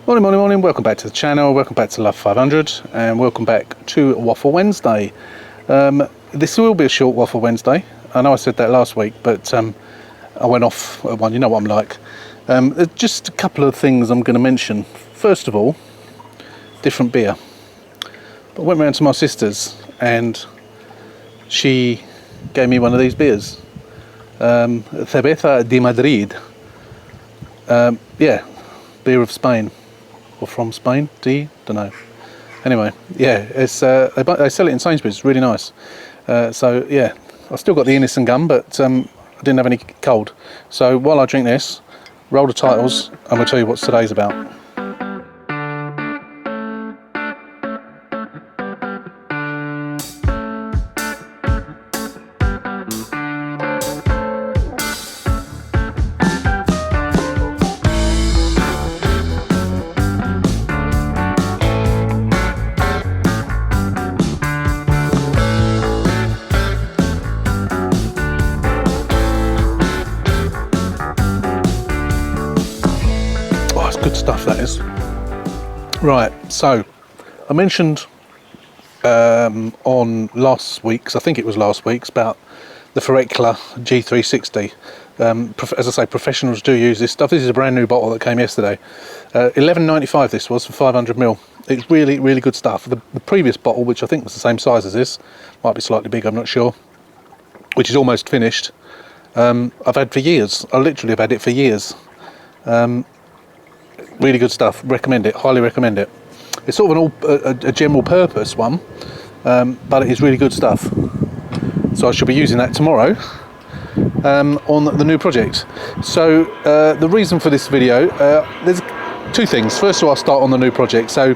Morning, welcome back to the channel, welcome back to Love 500, and welcome back to Waffle Wednesday. This will be a short Waffle Wednesday. I know I said that last week, but I went off at one, you know what I'm like. Just a couple of things I'm going to mention. First of all, different beer. I went round to my sister's and she gave me one of these beers. Cerveza de Madrid. Yeah, beer of Spain. Or from Spain, don't know. Anyway, yeah, it's they sell it in Sainsbury's. It's really nice. So yeah, I still got the Innocent gum, but I didn't have any cold. So while I drink this, roll the titles, and we'll tell you what today's about. Good stuff, that is. Right, so I mentioned on last week's, I think it was last week's, about the Ferekla G360. As I say, professionals do use this stuff. This is a brand new bottle that came yesterday. $11.95 this was for 500ml. It's really, really good stuff. The previous bottle, which I think was the same size as this, might be slightly bigger, I'm not sure, which is almost finished, I've had for years. I literally have had it for years. Really good stuff. Recommend it. Highly recommend it. It's sort of a general purpose one, but it is really good stuff. So I should be using that tomorrow on the new project. So the reason for this video, there's two things. First of all, I'll start on the new project. So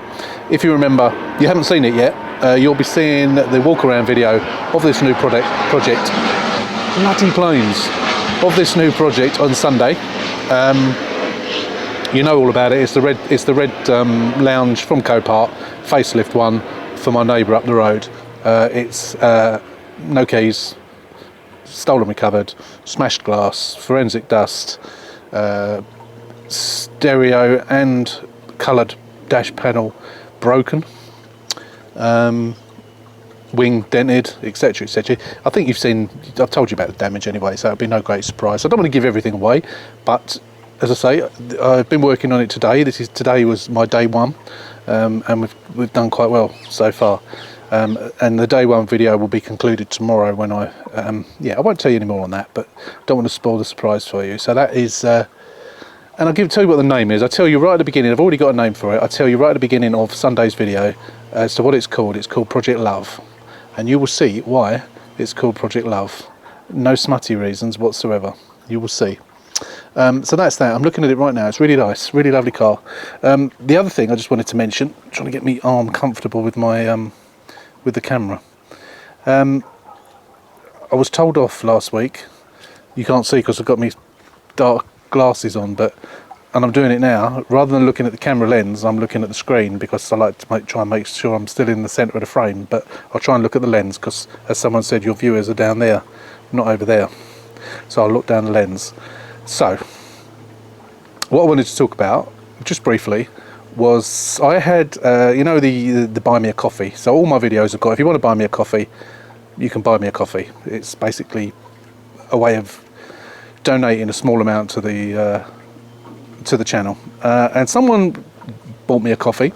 if you remember, you haven't seen it yet, you'll be seeing the walk around video of this new project. Bloody planes. Of this new project on Sunday. You know all about it. It's the red lounge from Copart, facelift one for my neighbour up the road. It's no keys, stolen, recovered, smashed glass, forensic dust, stereo and coloured dash panel broken, wing dented, etc, etc. I think I've told you about the damage anyway, so it'll be no great surprise. I don't want to give everything away, but as I say, I've been working on it today. Today was my day one, and we've done quite well so far. And the day one video will be concluded tomorrow when I won't tell you any more on that, but don't want to spoil the surprise for you. So that is, and I'll tell you what the name is. I tell you right at the beginning. I've already got a name for it. I tell you right at the beginning of Sunday's video as to what it's called. It's called Project Love, and you will see why it's called Project Love. No smutty reasons whatsoever. You will see. So that's that. I'm looking at it right now. It's really nice, really lovely car. The other thing I just wanted to mention, trying to get my arm comfortable with my with the camera. I was told off last week. You can't see because I've got my dark glasses on, and I'm doing it now. Rather than looking at the camera lens, I'm looking at the screen because I like to try and make sure I'm still in the centre of the frame. But I'll try and look at the lens because, as someone said, your viewers are down there, not over there. So I'll look down the lens. So, what I wanted to talk about, just briefly, was I had, the buy me a coffee. So all my videos have got, if you want to buy me a coffee, you can buy me a coffee. It's basically a way of donating a small amount to the channel. And someone bought me a coffee,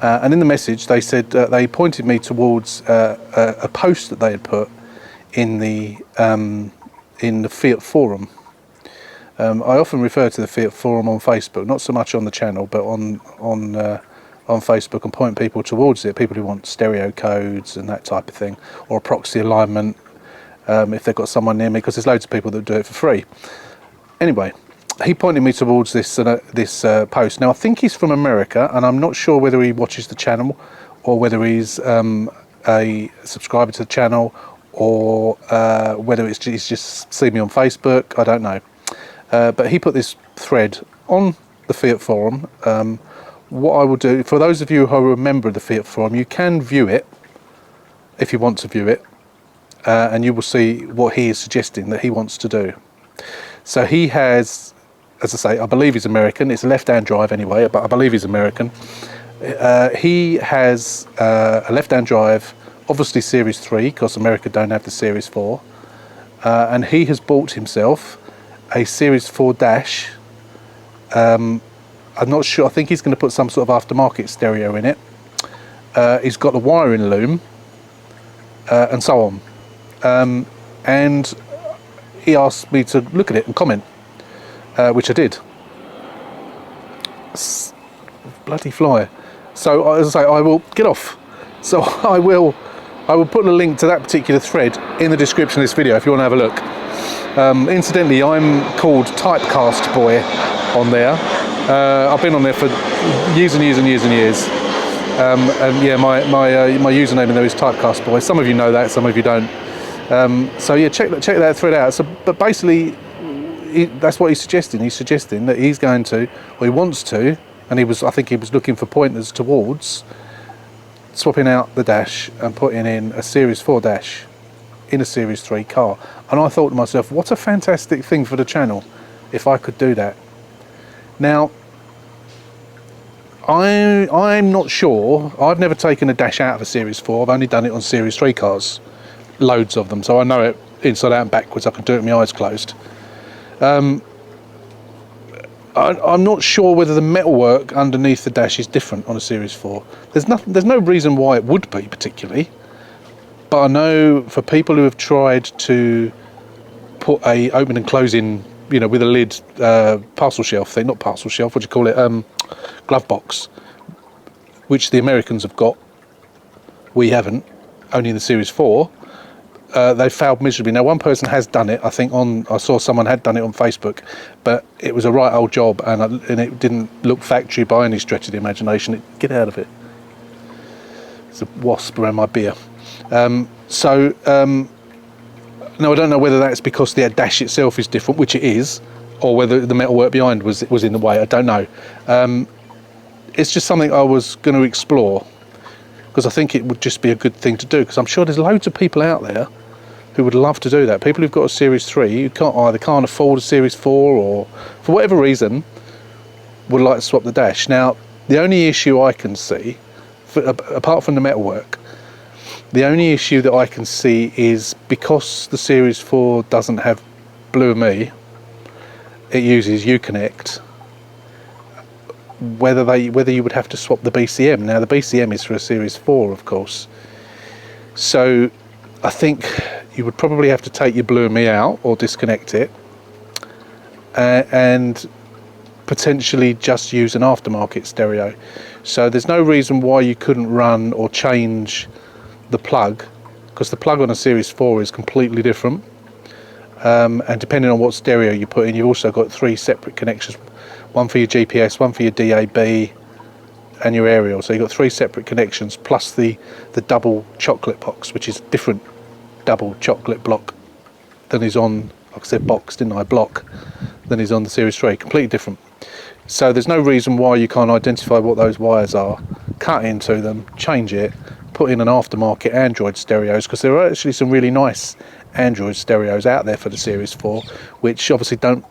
and in the message they said they pointed me towards a post that they had put in the Fiat forum. I often refer to the Fiat forum on Facebook, not so much on the channel, but on Facebook, and point people towards it. People who want stereo codes and that type of thing, or a proxy alignment if they've got someone near me, because there's loads of people that do it for free. Anyway, he pointed me towards this post. Now I think he's from America, and I'm not sure whether he watches the channel or whether he's a subscriber to the channel, or whether he's just seen me on Facebook. I don't know. But he put this thread on the Fiat forum. What I will do, for those of you who are a member of the Fiat forum, you can view it if you want to view it, and you will see what he is suggesting that he wants to do. So he has as I say, I believe he's American. It's a left-hand drive anyway, but I believe he's American. He has a left-hand drive, obviously Series 3, because America don't have the Series 4. And he has bought himself a Series 4 dash. I'm not sure, I think he's going to put some sort of aftermarket stereo in it. He's got the wiring loom, and so on. And he asked me to look at it and comment, which I did. Bloody fly. So as I say, I will get off. So I will put a link to that particular thread in the description of this video if you want to have a look. Incidentally, I'm called Typecast Boy on there. I've been on there for years and years and years and years. And yeah, my username in there is Typecast Boy. Some of you know that, some of you don't. So yeah, check that thread out. So, but basically, that's what he's suggesting. He's suggesting that he's going to, or he wants to, and I think he was looking for pointers towards swapping out the dash and putting in a Series 4 dash in a Series 3 car. And I thought to myself, what a fantastic thing for the channel if I could do that. Now, I'm not sure. I've never taken a dash out of a Series 4. I've only done it on Series 3 cars. Loads of them. So I know it inside out and backwards. I can do it with my eyes closed. I'm not sure whether the metalwork underneath the dash is different on a Series 4. There's no reason why it would be particularly. But I know for people who have tried to put a open and closing, with a lid, parcel shelf thing, not parcel shelf, what do you call it, glove box, which the Americans have got, we haven't, only in the Series 4, they failed miserably. Now, one person has done it, I think I saw someone had done it on Facebook, but it was a right old job, and it didn't look factory by any stretch of the imagination. Get out of it. It's a wasp around my beer. Now, I don't know whether that's because the dash itself is different, which it is, or whether the metalwork behind was in the way. I don't know. It's just something I was going to explore, because I think it would just be a good thing to do, because I'm sure there's loads of people out there who would love to do that. People who've got a Series 3 who can't afford a Series 4, or for whatever reason would like to swap the dash. Now, the only issue I can see, apart from the metalwork, the only issue that I can see is because the Series 4 doesn't have Blue Me, it uses Uconnect, whether you would have to swap the BCM. Now, the BCM is for a Series 4, of course. So I think you would probably have to take your Blue Me out or disconnect it, and potentially just use an aftermarket stereo. So there's no reason why you couldn't run or change the plug, because the plug on a Series 4 is completely different, and depending on what stereo you put in, you've also got 3 separate connections, one for your GPS, one for your DAB, and your aerial. So you've got 3 separate connections, plus the double chocolate box, which is different double chocolate block than is on, like I said, box, didn't I, block, than is on the Series 3, completely different. So there's no reason why you can't identify what those wires are, cut into them, change it, put in an aftermarket Android stereos, because there are actually some really nice Android stereos out there for the Series 4, which obviously don't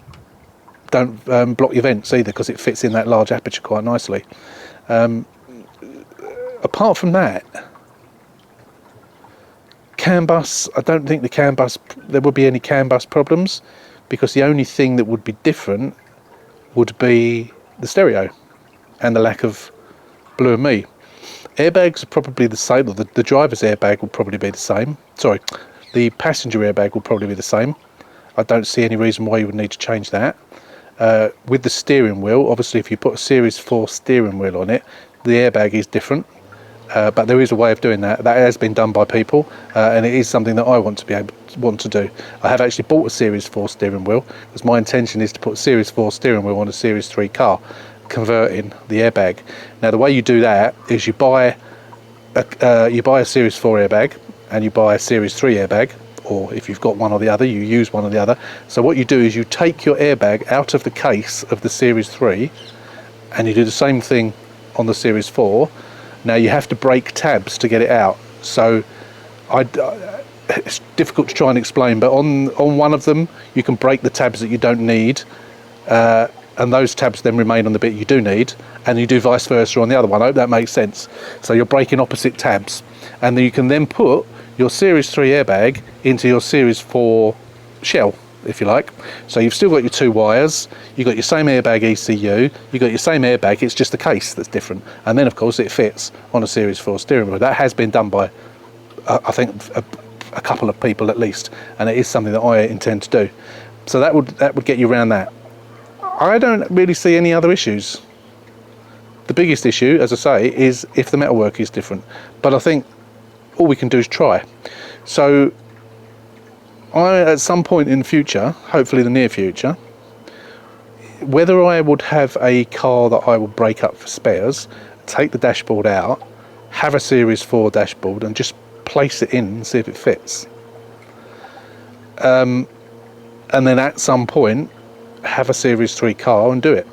block your vents either, because it fits in that large aperture quite nicely. Apart from that, CAN bus, I don't think there would be any CAN bus problems, because the only thing that would be different would be the stereo and the lack of Blue Me. Airbags are probably the same, or the driver's airbag will probably be the same. Sorry, the passenger airbag will probably be the same. I don't see any reason why you would need to change that. With the steering wheel, obviously if you put a Series 4 steering wheel on it, the airbag is different, but there is a way of doing that. That has been done by people, and it is something that I want to do. I have actually bought a Series 4 steering wheel, because my intention is to put a Series 4 steering wheel on a Series 3 car, converting the airbag. Now, the way you do that is you buy a Series 4 airbag and you buy a Series 3 airbag, or if you've got one or the other, you use one or the other. So what you do is you take your airbag out of the case of the Series 3 and you do the same thing on the Series 4. Now, you have to break tabs to get it out. So it's difficult to try and explain, but on one of them you can break the tabs that you don't need, and those tabs then remain on the bit you do need, and you do vice versa on the other one. I hope that makes sense. So you're breaking opposite tabs, and then you can then put your Series 3 airbag into your Series 4 shell, if you like. So you've still got your 2 wires, you've got your same airbag ECU, you've got your same airbag, it's just the case that's different. And then of course it fits on a Series 4 steering wheel. That has been done by, I think, a couple of people at least, and it is something that I intend to do. So that would get you around that. I don't really see any other issues. The biggest issue, as I say, is if the metalwork is different. But I think all we can do is try. So at some point in the future, hopefully the near future, whether I would have a car that I will break up for spares, take the dashboard out, have a Series 4 dashboard and just place it in and see if it fits. And then at some point have a Series 3 car and do it.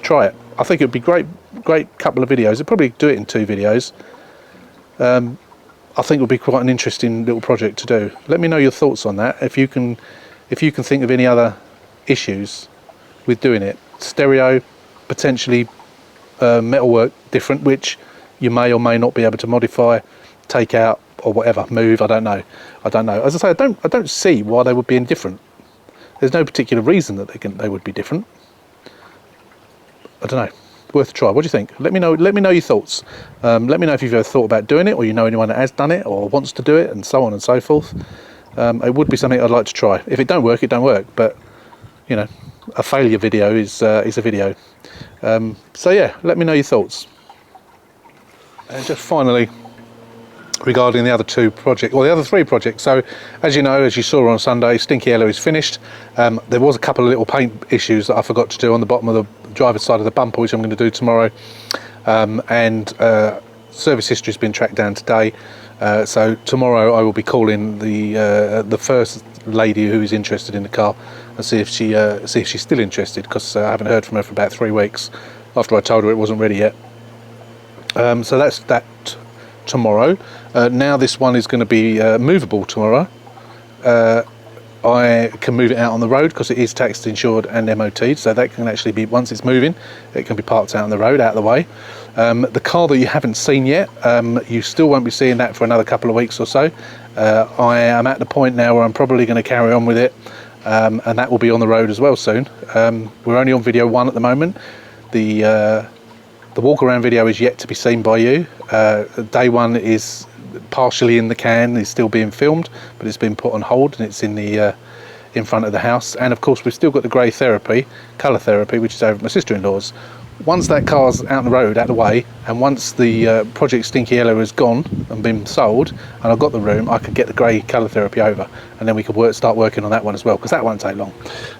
Try it. I think it would be great couple of videos. I'd probably do it in 2 videos. I think it would be quite an interesting little project to do. Let me know your thoughts on that. If you can think of any other issues with doing it. Stereo, potentially metalwork different, which you may or may not be able to modify, take out or whatever, move. I don't know. As I say, I don't see why they would be indifferent. There's no particular reason that they would be different. I don't know. Worth a try. What do you think? Let me know your thoughts. Let me know if you've ever thought about doing it, or you know anyone that has done it or wants to do it, and so on and so forth. It would be something I'd like to try. If it don't work, it don't work. But you know, a failure video is a video. So yeah, let me know your thoughts. And just finally, regarding the other 2 projects, or the other 3 projects. So as you know, as you saw on Sunday, Stinky Yellow is finished. There was a couple of little paint issues that I forgot to do on the bottom of the driver's side of the bumper, which I'm going to do tomorrow. Service history has been tracked down today. So tomorrow I will be calling the first lady who is interested in the car and see if she's still interested, because I haven't heard from her for about 3 weeks after I told her it wasn't ready yet. So that's that tomorrow. Now this one is going to be movable tomorrow. I can move it out on the road because it is taxed, insured and MOT'd, so that can actually be, once it's moving, it can be parked out on the road, out of the way. The car that you haven't seen yet, you still won't be seeing that for another couple of weeks or so. I am at the point now where I'm probably going to carry on with it, and that will be on the road as well soon. We're only on video 1 at the moment. The walk around video is yet to be seen by you. Day 1 is partially in the can, is still being filmed, but it's been put on hold and it's in the in front of the house. And of course we've still got the grey therapy, colour therapy, which is over at my sister-in-law's. Once that car's out on the road, out of the way, and once the Project Stinky Yellow has gone and been sold and I've got the room, I could get the grey colour therapy over, and then we could start working on that one as well, because that won't take long.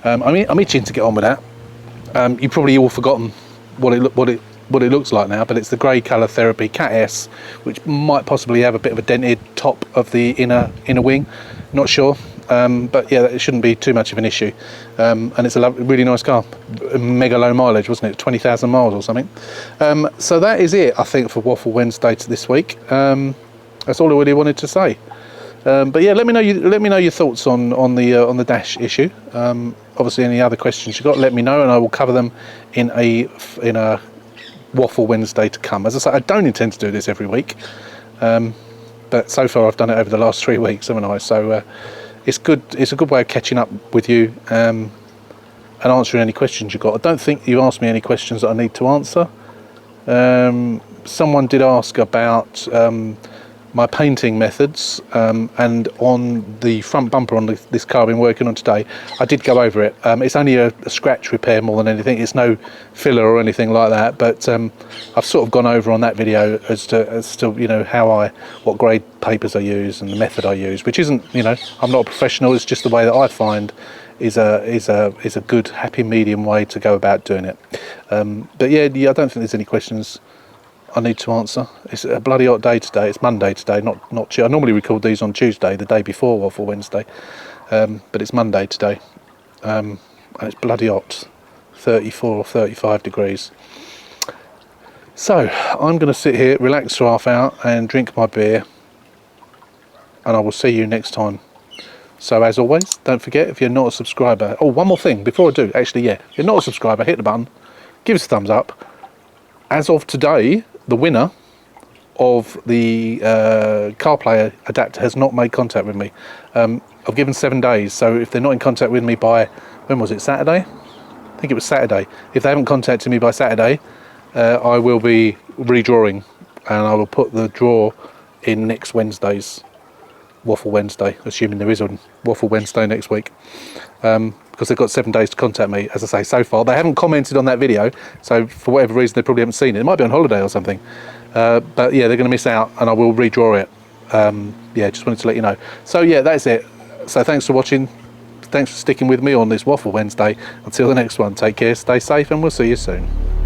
I'm itching to get on with that. You've probably all forgotten what it looks like now, but it's the grey colour therapy Cat S, which might possibly have a bit of a dented top of the inner wing, not sure. But yeah, it shouldn't be too much of an issue. And it's a really nice car, mega low mileage, wasn't it? 20,000 miles or something. So that is it, I think, for Waffle Wednesday this week. That's all I really wanted to say. But yeah, let me know your thoughts on the dash issue. Obviously, any other questions you got, let me know, and I will cover them in a Waffle Wednesday to come. As I say, I don't intend to do this every week, but so far I've done it over the last 3 weeks, haven't I? So it's good. It's a good way of catching up with you and answering any questions you've got. I don't think you asked me any questions that I need to answer. Someone did ask about my painting methods, and on the front bumper on this car I've been working on today, I did go over it. It's only a scratch repair more than anything. It's no filler or anything like that, but I've sort of gone over on that video as to you know what grade papers I use and the method I use, which isn't, you know, I'm not a professional. It's just the way that I find is a good happy medium way to go about doing it. But yeah, I don't think there's any questions I need to answer. It's a bloody hot day today. It's Monday today, not Tuesday. I normally record these on Tuesday, the day before Waffle Wednesday, but it's Monday today, and it's bloody hot, 34 or 35 degrees. So I'm going to sit here, relax for half hour and drink my beer, and I will see you next time So as always, don't forget, if you're not a subscriber, oh, one more thing before I do, actually, yeah, if you're not a subscriber, hit the button, give us a thumbs up. As of today, the winner of the CarPlay adapter has not made contact with me. I've given 7 days, so if they're not in contact with me by, when was it, Saturday? I think it was Saturday. If they haven't contacted me by Saturday, I will be redrawing, and I will put the draw in next Wednesday's Waffle Wednesday, assuming there is a Waffle Wednesday next week, because they've got 7 days to contact me. As I say, so far they haven't commented on that video, so for whatever reason they probably haven't seen it. It might be on holiday or something, but yeah, they're going to miss out, and I will redraw it. Yeah, just wanted to let you know. So yeah, that's it. So thanks for watching, thanks for sticking with me on this Waffle Wednesday. Until the next one, take care, stay safe, and we'll see you soon.